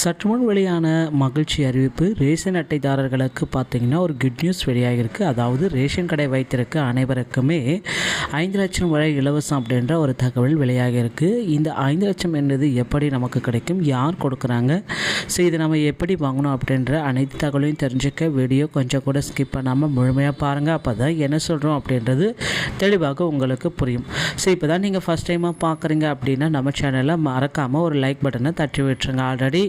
சற்றுமுன் வெளியான மகிழ்ச்சி அறிவிப்பு. ரேஷன் அட்டைதாரர்களுக்கு பார்த்தீங்கன்னா ஒரு குட் நியூஸ் வெளியாகிருக்கு. அதாவது ரேஷன் கடை வைத்திருக்க அனைவருக்குமே 5 லட்சம் வரை இலவசம் அப்படின்ற ஒரு தகவல் வெளியாகிருக்கு. இந்த 5 லட்சம் என்பது எப்படி நமக்கு கிடைக்கும், யார் கொடுக்குறாங்க, ஸோ இதை நம்ம எப்படி வாங்கணும் அப்படின்ற அனைத்து தகவலையும் தெரிஞ்சுக்க வீடியோ கொஞ்சம் கூட ஸ்கிப் பண்ணாமல் முழுமையாக பாருங்கள். அப்போ தான் என்ன சொல்கிறோம் அப்படின்றது தெளிவாக உங்களுக்கு புரியும். ஸோ இப்போ தான் நீங்கள் ஃபஸ்ட் டைமாக பார்க்குறீங்க அப்படின்னா நம்ம சேனலில் மறக்காமல் ஒரு லைக் பட்டனை தட்டி விட்டுருங்க. ஆல்ரெடி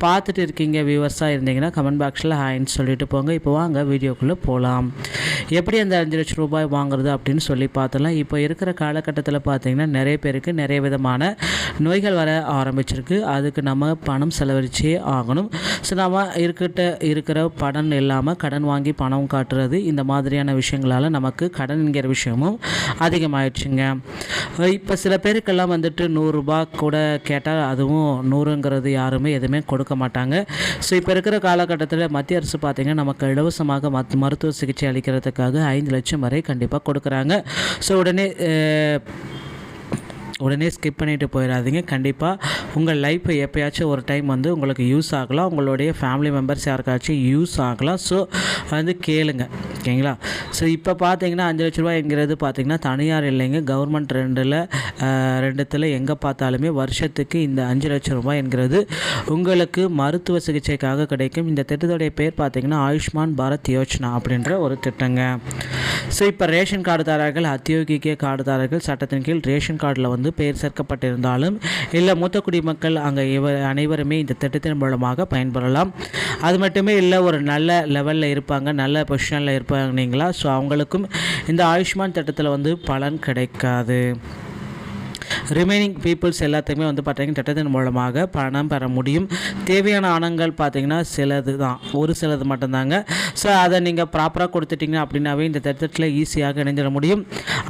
பார்த்துட்டு இருக்கீங்க வியூவர்ஸாக இருந்தீங்கன்னா கமெண்ட் பாக்ஸில் ஹாய்ன்னு சொல்லிட்டு போங்க. இப்போ வாங்க வீடியோக்குள்ளே போகலாம். எப்படி அந்த 5 லட்சம் ரூபாய் வாங்குறது அப்படின்னு சொல்லி பார்த்தலாம். இப்போ இருக்கிற காலகட்டத்தில் பார்த்தீங்கன்னா நிறைய பேருக்கு நிறைய விதமான நோய்கள் வர ஆரம்பிச்சிருக்கு. அதுக்கு நம்ம பணம் செலவழிச்சே ஆகணும். ஸோ நம்ம இருக்கிற பணம் இல்லாமல் கடன் வாங்கி பணம் காட்டுறது, இந்த மாதிரியான விஷயங்களால் நமக்கு கடன் என்கிற விஷயமும் அதிகமாகிடுச்சுங்க. இப்போ சில பேருக்கெல்லாம் வந்துட்டு 100 ரூபா கூட கேட்டால் அதுவும் 100ங்கிறது யாருமே எதுவுமே கொடுக்க மாட்டாங்க. ஸோ இப்போ இருக்கிற காலகட்டத்தில் மத்திய அரசு பார்த்திங்கன்னா நமக்கு இலவசமாக மருத்துவ சிகிச்சை அளிக்கிறதுக்காக 5 லட்சம் வரை கண்டிப்பாக கொடுக்குறாங்க. ஸோ உடனே ஸ்கிப் பண்ணிவிட்டு போயிடாதீங்க. கண்டிப்பாக உங்கள் லைஃப்பை எப்போயாச்சும் ஒரு டைம் வந்து உங்களுக்கு யூஸ் ஆகலாம், உங்களுடைய ஃபேமிலி மெம்பர்ஸ் யாருக்காச்சும் யூஸ் ஆகலாம். ஸோ வந்து கேளுங்க, ஓகேங்களா. ஸோ இப்போ பார்த்தீங்கன்னா 5 லட்ச ரூபாய்ங்கிறது பார்த்திங்கன்னா தனியார் இல்லைங்க, கவர்மெண்ட் ரெண்டுத்தில் எங்கே பார்த்தாலுமே வருஷத்துக்கு இந்த 5 லட்சம் ரூபாய் என்கிறது உங்களுக்கு மருத்துவ சிகிச்சைக்காக கிடைக்கும். இந்த திட்டத்துடைய பேர் பார்த்திங்கன்னா ஆயுஷ்மான் பாரத் யோஜனா அப்படின்ற ஒரு திட்டங்க. ஸோ இப்போ ரேஷன் கார்டுதாரர்கள், அத்தியோகிக்க கார்டுதாரர்கள் சட்டத்தின் கீழ் ரேஷன் கார்டில் வந்து பெயர் சேர்க்கப்பட்டிருந்தாலும் இல்லை மூத்த குடிமக்கள் அங்கே அனைவருமே இந்த திட்டத்தின் மூலமாக பயன்பெறலாம். அது மட்டுமே இல்லை, ஒரு நல்ல லெவலில் இருப்பாங்க, நல்ல பொசிஷனில் இருப்பாங்கங்களா, ஸோ அவங்களுக்கும் இந்த ஆயுஷ்மான் திட்டத்தில் வந்து பலன் கிடைக்காது. ரிமைனிங் பீப்புள்ஸ் எல்லாத்துக்குமே வந்து பார்த்திங்கன்னா திட்டத்தின் மூலமாக பணம் பெற முடியும். தேவையான ஆணங்கள் பார்த்திங்கன்னா ஒரு சிலது மட்டும்தாங்க. ஸோ அதை நீங்கள் ப்ராப்பராக கொடுத்துட்டிங்க அப்படின்னாவே இந்த திட்டத்தில் ஈஸியாக இணைஞ்சிட முடியும்.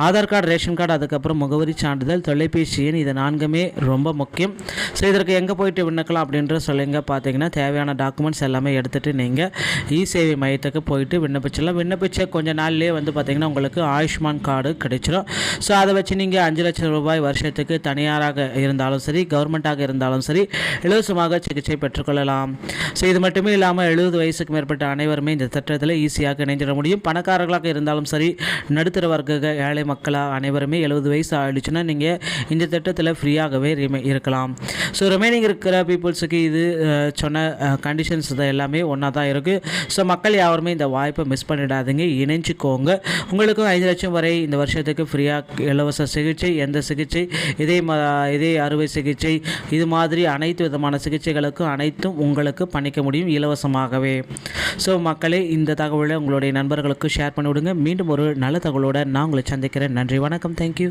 ஆதார் கார்டு, ரேஷன் கார்டு, அதுக்கப்புறம் முகவரி சான்றிதழ், தொலைபேசி எண், இது 4மே ரொம்ப முக்கியம். ஸோ இதற்கு எங்கே போயிட்டு விண்ணக்கலாம் அப்படின்ற சொல்லுங்க. பார்த்திங்கன்னா தேவையான டாக்குமெண்ட்ஸ் எல்லாமே எடுத்துகிட்டு நீங்கள் இ-சேவை மையத்துக்கு போயிட்டு விண்ணப்பிச்சிடலாம். விண்ணப்பிச்ச கொஞ்சம் நாள்லேயே வந்து பார்த்திங்கன்னா உங்களுக்கு ஆயுஷ்மான் கார்டு கிடைச்சிடும். ஸோ அதை வச்சு நீங்கள் 5 லட்சம் ரூபாய் வருஷத்துக்கு தனியாராக இருந்தாலும் சரி, கவர்மெண்ட்டாக இருந்தாலும் சரி, இலவசமாக சிகிச்சை பெற்றுக்கொள்ளலாம். ஸோ இது மட்டுமே இல்லாமல் 70 வயசுக்கு மேற்பட்ட அனைவருமே இந்த திட்டத்தில் ஈஸியாக இணைஞ்சிட முடியும். பணக்காரர்களாக இருந்தாலும் சரி, நடுத்தர வர்க்க ஏழை மக்களாக அனைவருமே 70 வயசு ஆகிடுச்சுன்னா நீங்கள் இந்த திட்டத்தில் ஃப்ரீயாகவே இருக்கலாம். ஸோ ரிமைனிங் இருக்கிற பீப்புள்ஸுக்கு இது சொன்ன கண்டிஷன்ஸ் தான் எல்லாமே ஒன்றா தான் இருக்குது. ஸோ மக்கள் யாருமே இந்த வாய்ப்பை மிஸ் பண்ணிடாதீங்க, இணைஞ்சிக்கோங்க. உங்களுக்கும் 5 லட்சம் வரை இந்த வருஷத்துக்கு ஃப்ரீயாக இலவச சிகிச்சை, எந்த சிகிச்சை, இதே அறுவை சிகிச்சை, இது மாதிரி அனைத்து விதமான சிகிச்சைகளுக்கும் அனைத்தும் உங்களுக்கு பண்ணிக்க முடியும் இலவசமாகவே. ஸோ மக்களே, இந்த தகவலை உங்களுடைய நண்பர்களுக்கு ஷேர் பண்ணிவிடுங்க. மீண்டும் ஒரு நல்ல தகவலோடு நான் உங்களை சந்திக்கிறேன். நன்றி, வணக்கம், தேங்க்யூ.